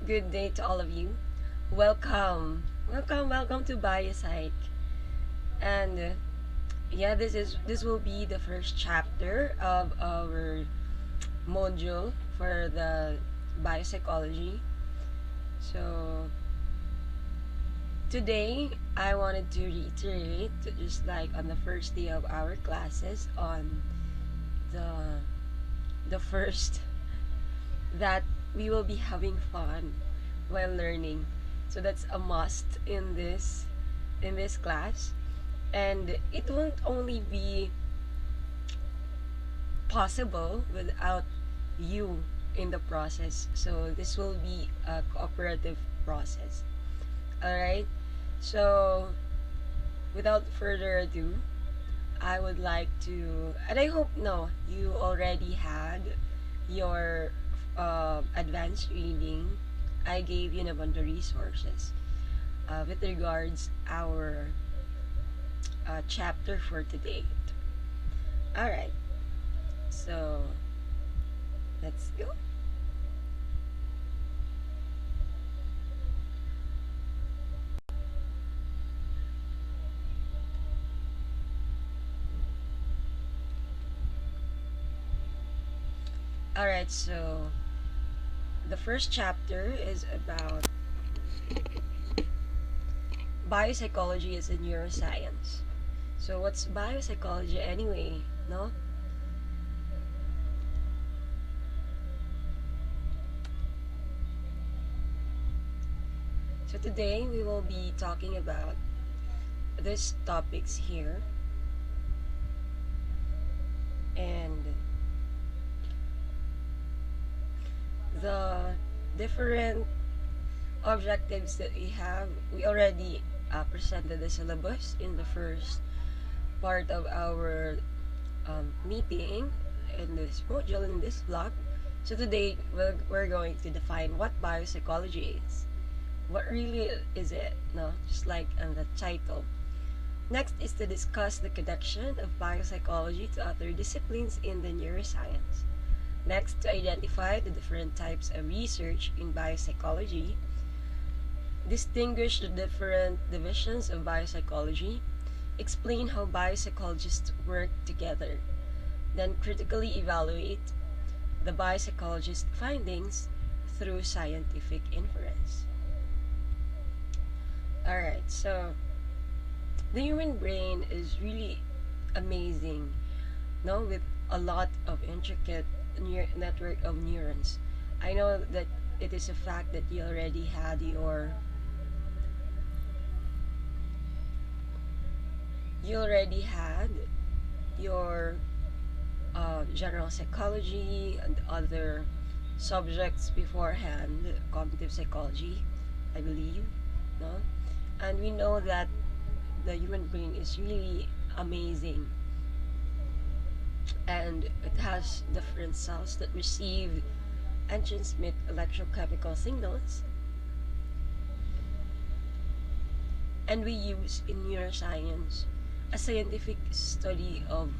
Good day to all of you. Welcome to Biopsych. And yeah, this will be the first chapter of our module for the biopsychology. So today I wanted to reiterate, just like on the first day of our classes, on the the first that we will be having fun while learning. So that's a must in this class. And it won't only be possible without you in the process. So this will be a cooperative process. Alright? So without further ado, I would like to, and I hope no, you already had your advanced reading. I gave you naman the resources with regards our chapter for today. All right, so let's go. All right, so the first chapter is about biopsychology as a neuroscience. So what's biopsychology anyway, no? So today we will be talking about these topics here, and the different objectives that we have. We already presented the syllabus in the first part of our meeting in this module, in this block. So today we're going to define what biopsychology is. What really is it? No, just like on the title. Next is to discuss the connection of biopsychology to other disciplines in the neuroscience. Next, to identify the different types of research in biopsychology, distinguish the different divisions of biopsychology, explain how biopsychologists work together, then critically evaluate the biopsychologist's findings through scientific inference. Alright, so the human brain is really amazing, no, with a lot of intricate network of neurons. I know that it is a fact that you already had your general psychology and other subjects beforehand, cognitive psychology, I believe, no? And we know that the human brain is really amazing, and it has different cells that receive and transmit electrochemical signals, and we use in neuroscience a scientific study of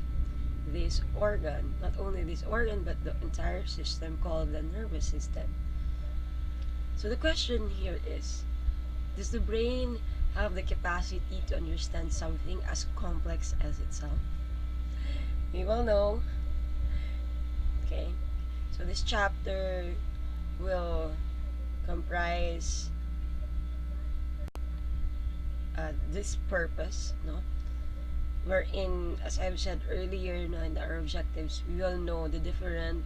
this organ, not only this organ but the entire system called the nervous system. So the question here is, does the brain have the capacity to understand something as complex as itself? We will know. Okay, so this chapter will comprise this purpose, no? Wherein, as I've said earlier, no, in our objectives, we will know the different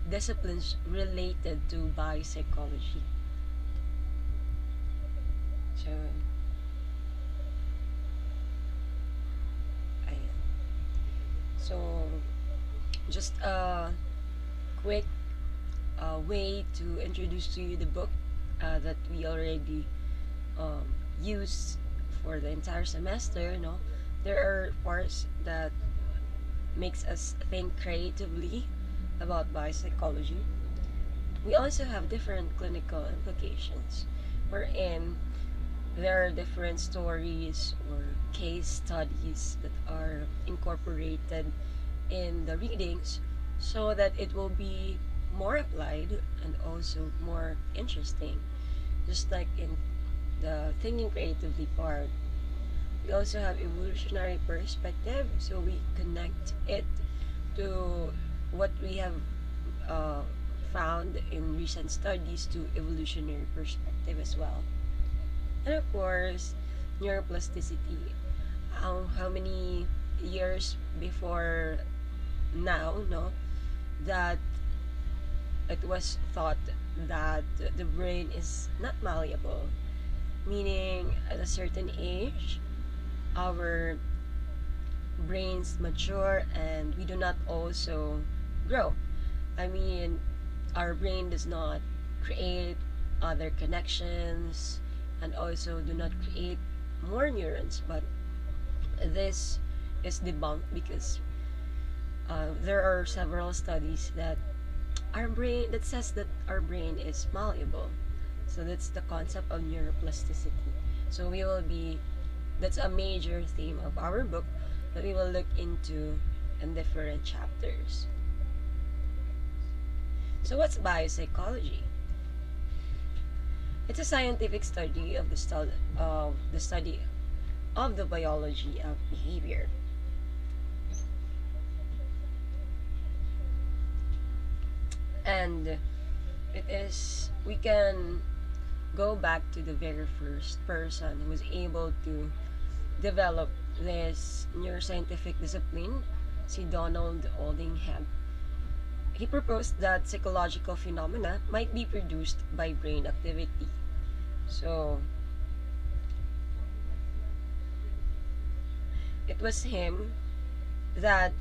disciplines related to biopsychology. So, ayan. So, just a quick way to introduce to you the book that we already used for the entire semester. No, there are parts that makes us think creatively about biopsychology. We also have different clinical implications, wherein there are different stories or case studies that are incorporated in the readings so that it will be more applied and also more interesting. Just like in the thinking creatively part, we also have evolutionary perspective, so we connect it to what we have uh, found in recent studies to evolutionary perspective as well. And of course, neuroplasticity. How many years before now, no, that it was thought that the brain is not malleable, meaning at a certain age, our brains mature and we do not also grow. I mean, our brain does not create other connections and also do not create more neurons, but this is debunked because there are several studies that our brain that says that our brain is malleable. So that's the concept of neuroplasticity. So we will be that's a major theme of our book that we will look into in different chapters. So what's biopsychology? It's a scientific study of the study of the biology of behavior. And it is we can go back to the very first person who was able to develop this neuroscientific discipline, si Donald Oldingham. He proposed that psychological phenomena might be produced by brain activity. So it was him that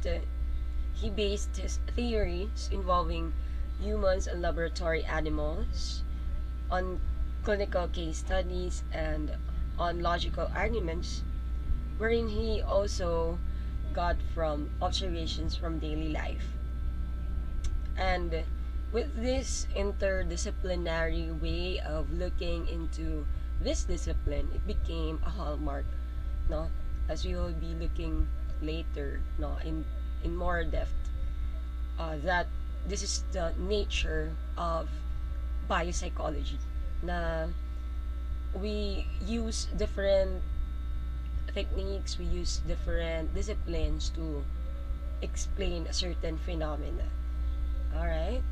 he based his theories involving humans and laboratory animals on clinical case studies and on logical arguments, wherein he also got from observations from daily life. And with this interdisciplinary way of looking into this discipline, it became a hallmark, no, as we will be looking later, no, in more depth, that this is the nature of biopsychology, na we use different techniques, we use different disciplines to explain a certain phenomena. Alright?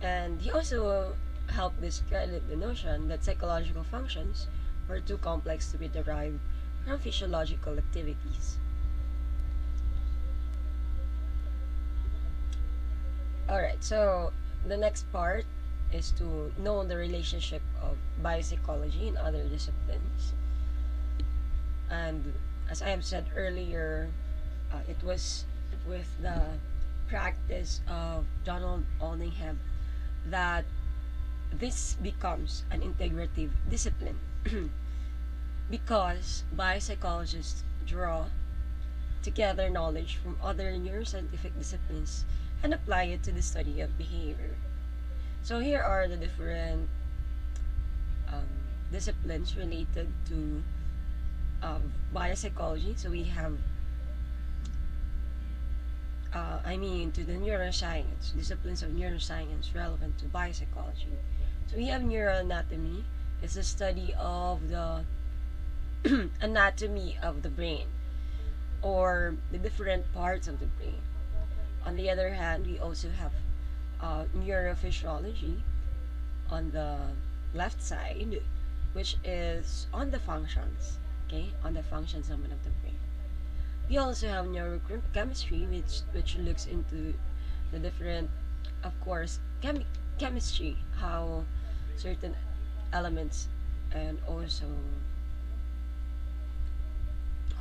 And he also helped discredit the notion that psychological functions were too complex to be derived from physiological activities. Alright, so the next part is to know the relationship of biopsychology and other disciplines. And as I have said earlier, it was with the practice of Donald Oldingham that this becomes an integrative discipline because biopsychologists draw together knowledge from other neuroscientific disciplines and apply it to the study of behavior. So here are the different disciplines related to biopsychology. So we have to the neuroscience, disciplines of neuroscience relevant to biopsychology. So we have neuroanatomy. It's the study of the anatomy of the brain or the different parts of the brain. On the other hand, we also have neurophysiology on the left side, which is on the functions, okay, on the functions of the brain. We also have neurochemistry, which looks into the different, of course, chemistry, how certain elements and also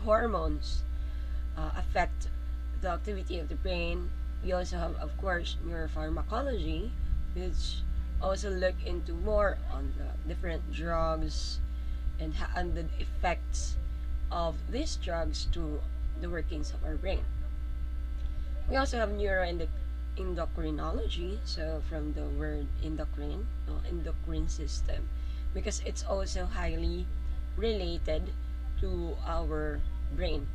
hormones affect the activity of the brain. We also have, of course, neuropharmacology, which also look into more on the different drugs and the effects of these drugs to the workings of our brain. We also have neuroendocrinology, so from the word endocrine, endocrine system, because it's also highly related to our brain,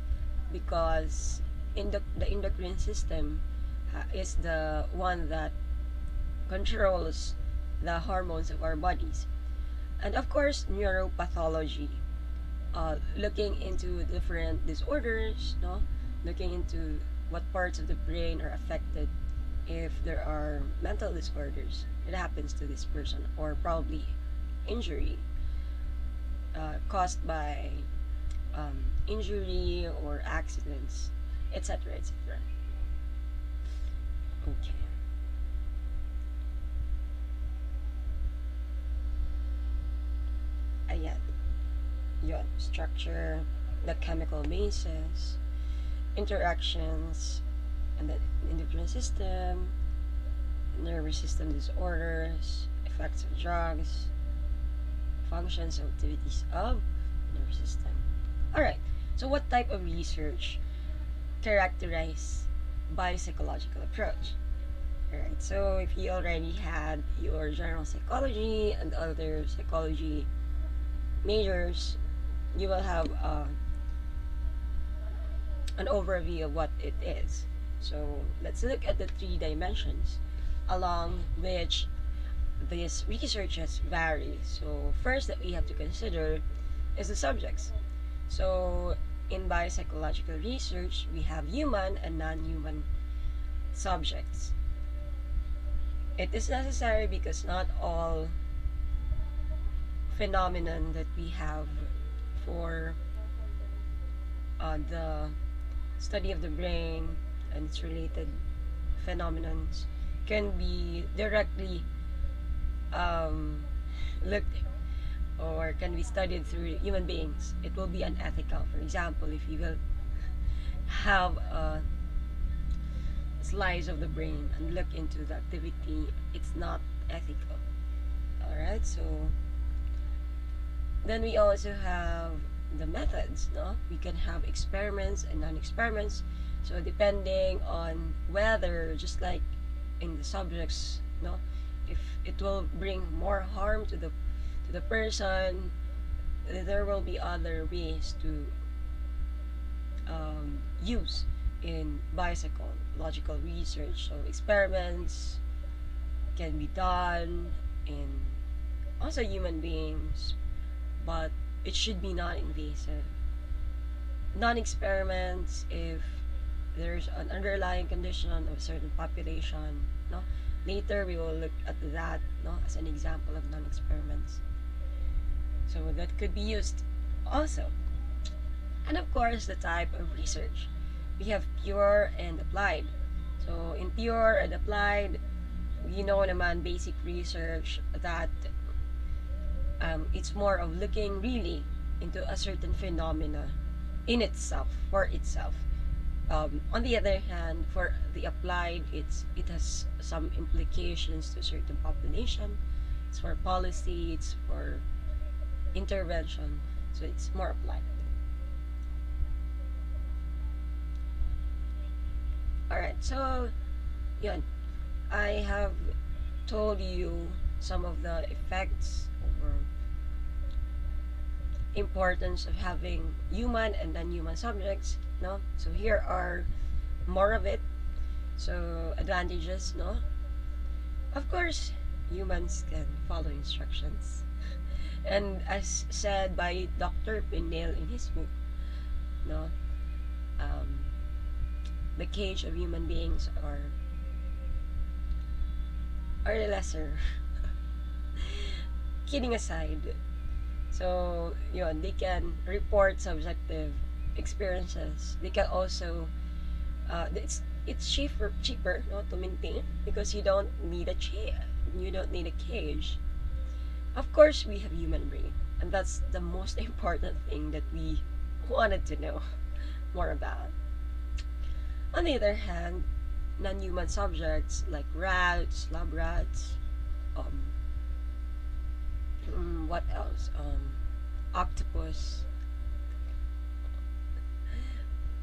because the endocrine system is the one that controls the hormones of our bodies. And of course, neuropathology, looking into different disorders, no, looking into what parts of the brain are affected if there are mental disorders that happens to this person, or probably injury caused by injury or accidents, etc., etc. Okay. Ayan. Yun. Structure, the chemical basis, interactions, and the endocrine system, nervous system disorders, effects of drugs, functions and activities of the nervous system. Alright, so what type of research characterize biopsychological approach? Alright, so if you already had your general psychology and other psychology majors, you will have an overview of what it is. So let's look at the three dimensions along which these researches vary. So first that we have to consider is the subjects. So in biopsychological research, we have human and non-human subjects. It is necessary because not all phenomenon that we have for the study of the brain and its related phenomenons can be directly looked or can be studied through human beings. It will be unethical. For example, if you will have a slice of the brain and look into the activity, it's not ethical. Alright, so then we also have the methods, no? We can have experiments and non-experiments. So depending on whether, just like in the subjects, no, if it will bring more harm to the person, there will be other ways to use in biopsychological research. So experiments can be done in also human beings, but it should be non-invasive. Non-experiments if there's an underlying condition of a certain population, no? Later we will look at that, no, as an example of non-experiments. So that could be used also. And of course, the type of research. We have pure and applied. So in pure and applied, we know naman basic research that it's more of looking really into a certain phenomena in itself, for itself. On the other hand, for the applied, it has some implications to a certain population. It's for policy, it's for intervention, so it's more applied. Alright, so yun, I have told you some of the effects or importance of having human and non-human subjects, no? So here are more of it. So advantages, no? Of course, humans can follow instructions. And as said by Dr. Pinel in his book, no, the cage of human beings are lesser. Kidding aside, so yun, they can report subjective experiences. They can also it's cheaper, no, to maintain because you don't need a cage. Of course, we have human brain, and that's the most important thing that we wanted to know more about. On the other hand, non-human subjects like rats, lab rats, what else? Octopus,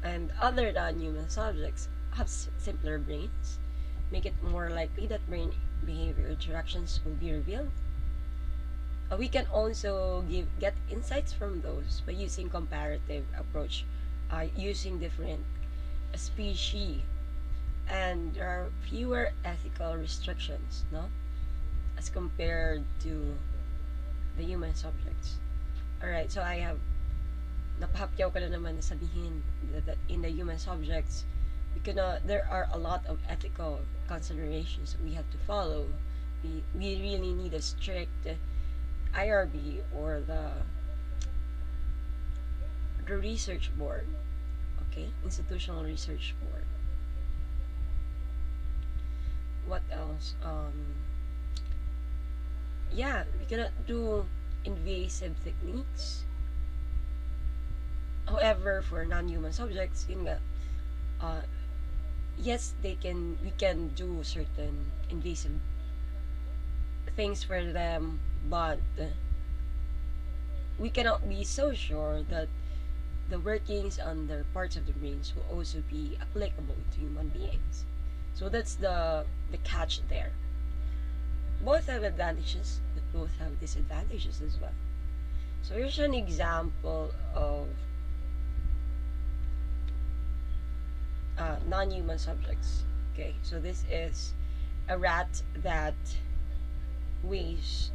and other non-human subjects have simpler brains, make it more likely that brain behavior interactions will be revealed. We can also get insights from those by using comparative approach, using different species and there are fewer ethical restrictions, no, as compared to the human subjects. Alright, so I have napahapyaw ko na naman na sabihin that in the human subjects, there are a lot of ethical considerations we have to follow. We really need a strict IRB, or the research board, okay, institutional research board. What else? Yeah, we cannot do invasive techniques. However, for non-human subjects, yun nga, yes, we can do certain invasive things for them, but we cannot be so sure that the workings on their parts of the brains will also be applicable to human beings. So that's the catch there. Both have advantages, but both have disadvantages as well. So here's an example of non-human subjects. Okay, so this is a rat that weighs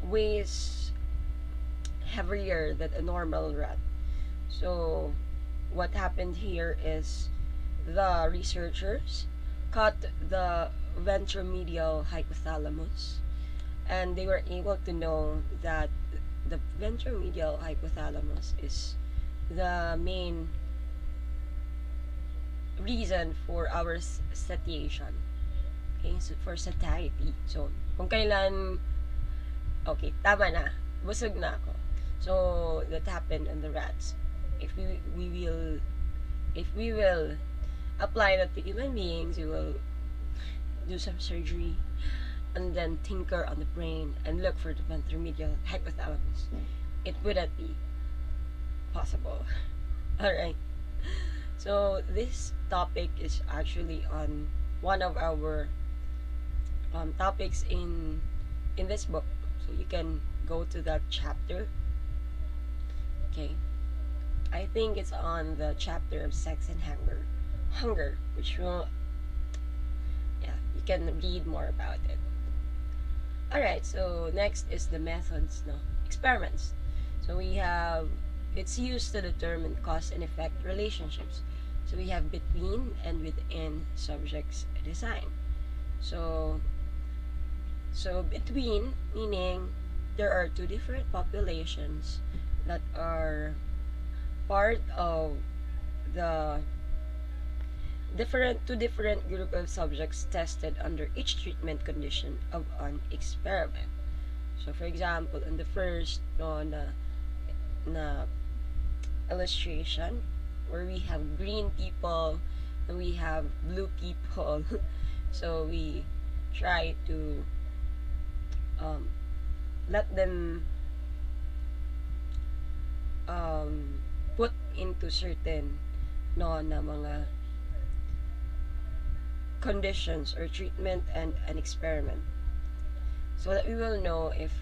weighs heavier than a normal rat. So what happened here is the researchers cut the ventromedial hypothalamus, and they were able to know that the ventromedial hypothalamus is the main reason for our satiation. Okay, so for satiety. So, kung kailan, okay, tama na, busog na ako. So, that happened in the rats. If we will apply that to human beings, we will do some surgery and then tinker on the brain and look for the ventromedial hypothalamus. It wouldn't be possible. Alright. So this topic is actually on one of our topics in this book. So you can go to that chapter. Okay. I think it's on the chapter of sex and hunger, which will, yeah, you can read more about it. Alright, so next is the methods, experiments. So we have, it's used to determine cause and effect relationships. So we have between and within subjects design. So between, meaning there are two different populations that are part of the two different group of subjects tested under each treatment condition of an experiment. So for example, in the first na illustration, where we have green people and we have blue people, so we try to let them put into certain na mga conditions or treatment and an experiment, so that we will know if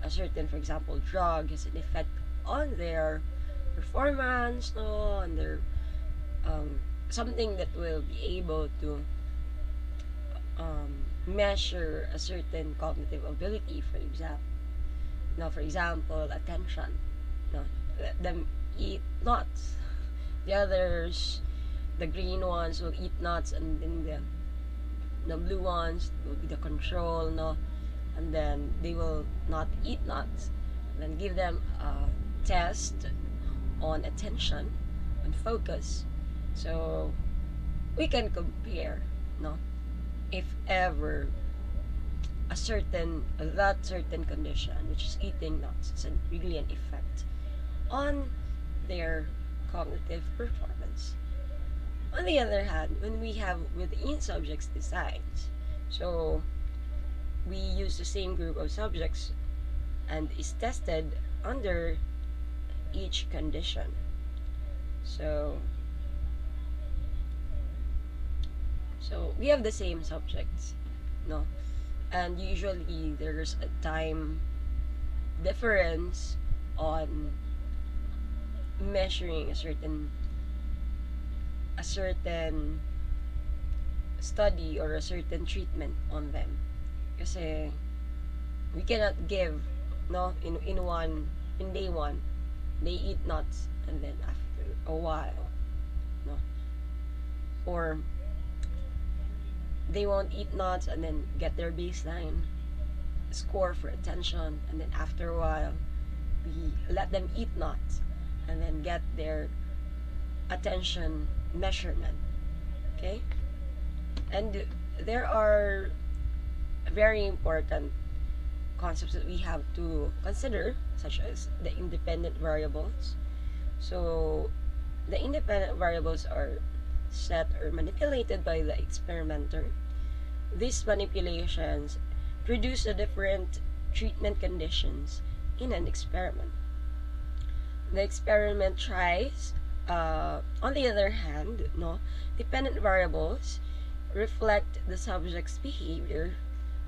a certain, for example, drug has an effect on their performance, on their something that will be able to measure a certain cognitive ability. For example, attention. Let them eat nuts. The others, the green ones, will eat nuts, and then the blue ones will be the control, and then they will not eat nuts. And then give them a test on attention, on focus, so we can compare, if ever that certain condition, which is eating nuts, is really an effect on their cognitive performance. On the other hand, when we have within subjects designs, so we use the same group of subjects and is tested under each condition. So we have the same subjects, and usually there's a time difference on measuring a certain study or a certain treatment on them. Kasi we cannot give, no, in day one they eat nuts, and then after a while, no, or they won't eat nuts and then get their baseline score for attention, and then after a while we let them eat nuts and then get their attention measurement. Okay, and there are very important concepts that we have to consider, such as the independent variables. So the independent variables are set or manipulated by the experimenter. These manipulations produce the different treatment conditions in an experiment. The experiment tries, on the other hand, no, dependent variables reflect the subject's behavior.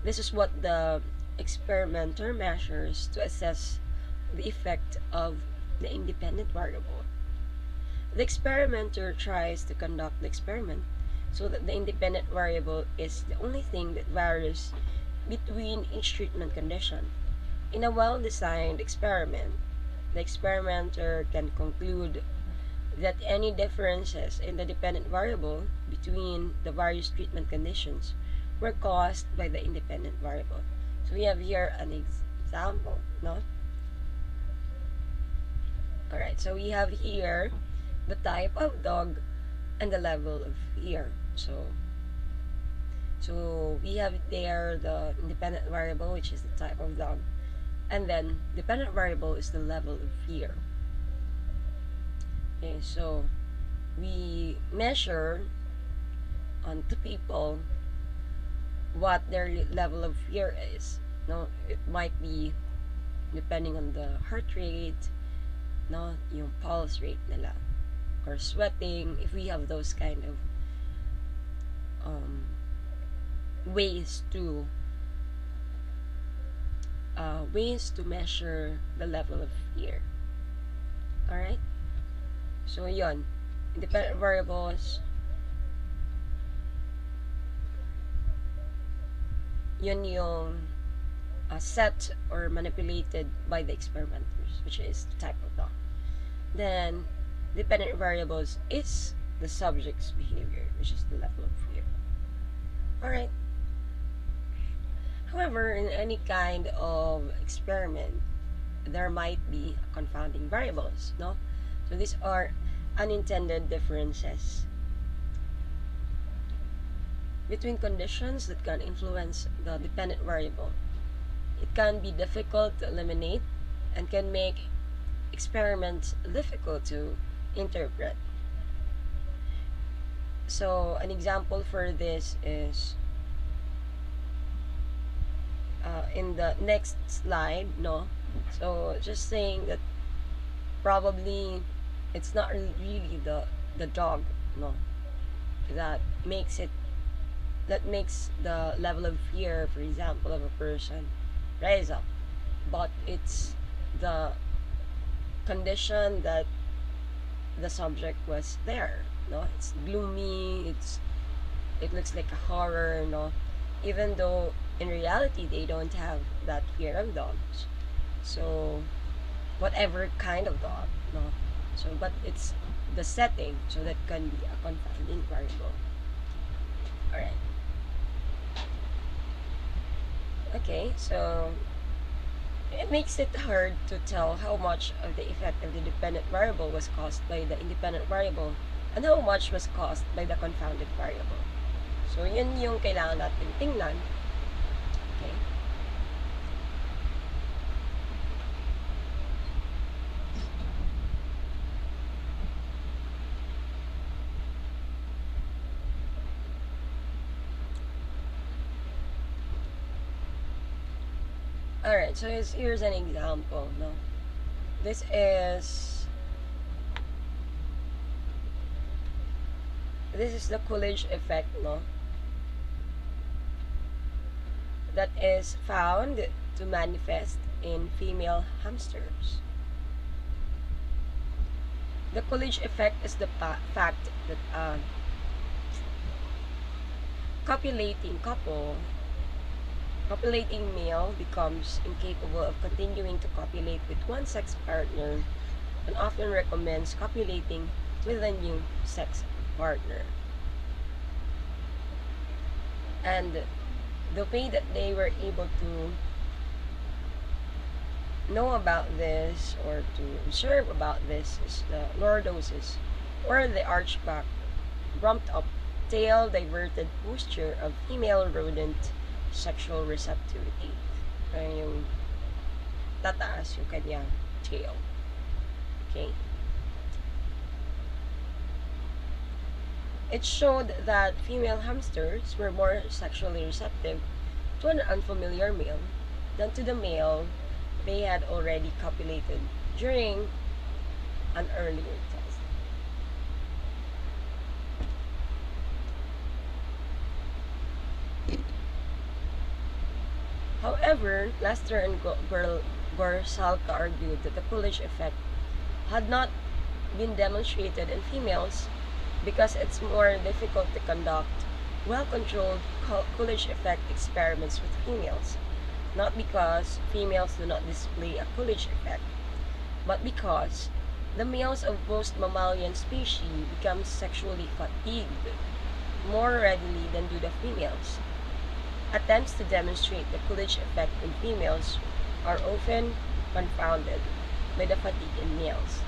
This is what the experimenter measures to assess the effect of the independent variable. The experimenter tries to conduct the experiment so that the independent variable is the only thing that varies between each treatment condition. In a well-designed experiment, the experimenter can conclude that any differences in the dependent variable between the various treatment conditions were caused by the independent variable. So we have here an example, no? Alright, so we have here the type of dog and the level of fear. So we have there the independent variable, which is the type of dog, and then dependent variable is the level of fear. Okay, so we measure on two people what their level of fear is. No, it might be depending on the heart rate, no, yung pulse rate nila, or sweating, if we have those kind of ways to measure the level of fear. Alright? So, yun. Independent variables. Yun yung set or manipulated by the experimenters, which is the type of dog. Then, dependent variables is the subject's behavior, which is the level of fear. Alright. However, in any kind of experiment, there might be confounding variables, no? So these are unintended differences between conditions that can influence the dependent variable. It can be difficult to eliminate and can make experiments difficult to interpret. So an example for this is in the next slide, no? So just saying that probably it's not really the dog, no, that makes the level of fear, for example, of a person rise up, but it's the condition that the subject was there, no? It's gloomy, it looks like a horror, no? Even though in reality they don't have that fear of dogs. So whatever kind of dog, no? So but it's the setting, so that can be a confounding variable. Alright. Okay, so it makes it hard to tell how much of the effect of the dependent variable was caused by the independent variable and how much was caused by the confounded variable. So yun yung kailangan natin tingnan. Okay. Alright, so here's an example, no? This is the Coolidge effect, no? That is found to manifest in female hamsters. The Coolidge effect is the fact that copulating male becomes incapable of continuing to copulate with one sex partner and often recommends copulating with a new sex partner. And the way that they were able to know about this or to observe about this is the lordosis, or the archback, bumped up tail diverted posture of female rodent sexual receptivity. Yung tataas yung kanyang tail. Okay? It showed that female hamsters were more sexually receptive to an unfamiliar male than to the male they had already copulated during an earlier test. However, Lester and Gorsalka argued that the Coolidge effect had not been demonstrated in females because it's more difficult to conduct well-controlled Coolidge effect experiments with females, not because females do not display a Coolidge effect, but because the males of most mammalian species become sexually fatigued more readily than do the females. Attempts to demonstrate the Coolidge effect in females are often confounded by the fatigue in males.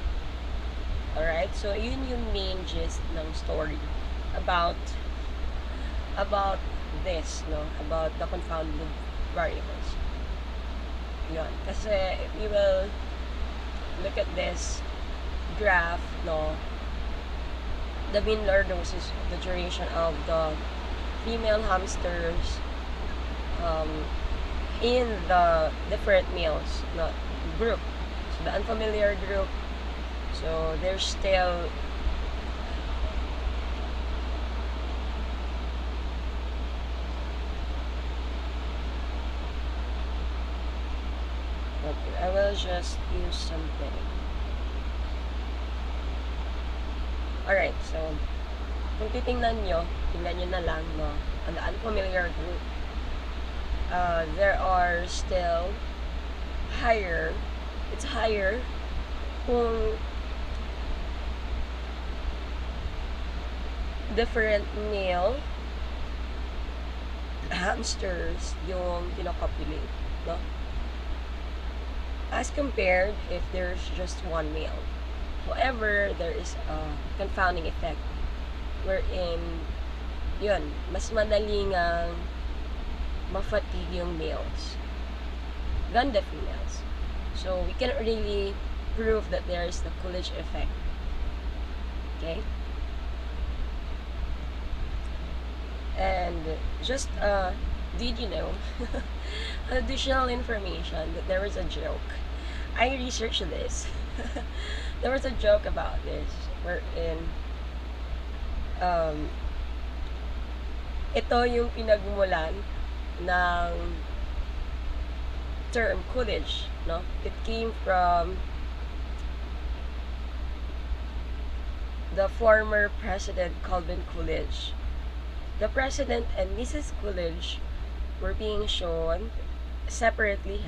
Alright, so yun yung main gist ng story about this, no? About the confounded variables. Yun. Kasi if you will look at this graph, no? The mean lordosis, the duration of the female hamsters in the different males, no, group. So the unfamiliar group, so there's still okay, I will just use something. Alright, so kung tingnan nyo na lang, no, on the unfamiliar group, there are still it's higher kung different male hamsters yung kinocopulate, no? As compared if there's just one male. However, there is a confounding effect wherein yun, mas madaling ma-fatigue yung males than the females. So, we cannot really prove that there is the Coolidge effect. Okay? And just, did you know, additional information that there was a joke. I researched this. There was a joke about this wherein ito yung pinagmulan ng term Coolidge, no? It came from the former President Calvin Coolidge. The President and Mrs. Coolidge were being shown separately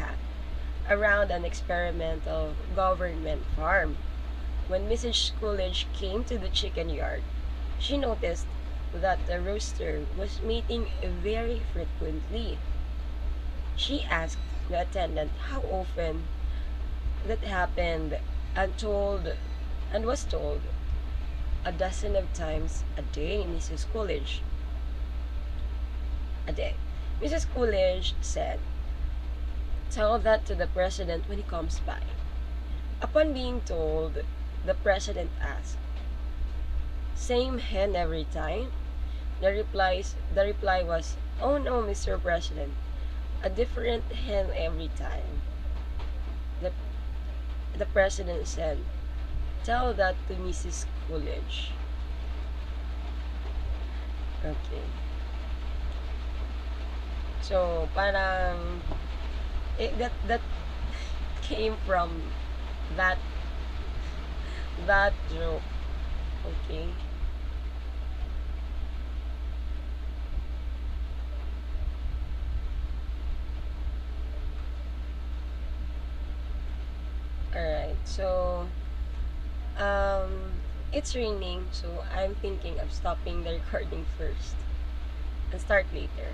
around an experimental government farm. When Mrs. Coolidge came to the chicken yard, she noticed that the rooster was mating very frequently. She asked the attendant how often that happened and was told a dozen of times a day, Mrs. Coolidge. A day. Mrs. Coolidge said, "Tell that to the president when he comes by." Upon being told, the president asked, "Same hen every time?" The reply was, "Oh no, Mr. President, a different hen every time." The president said, "Tell that to Mrs. Coolidge." Okay. So, parang that came from that that joke. Okay. Alright, so it's raining, so I'm thinking of stopping the recording first and start later.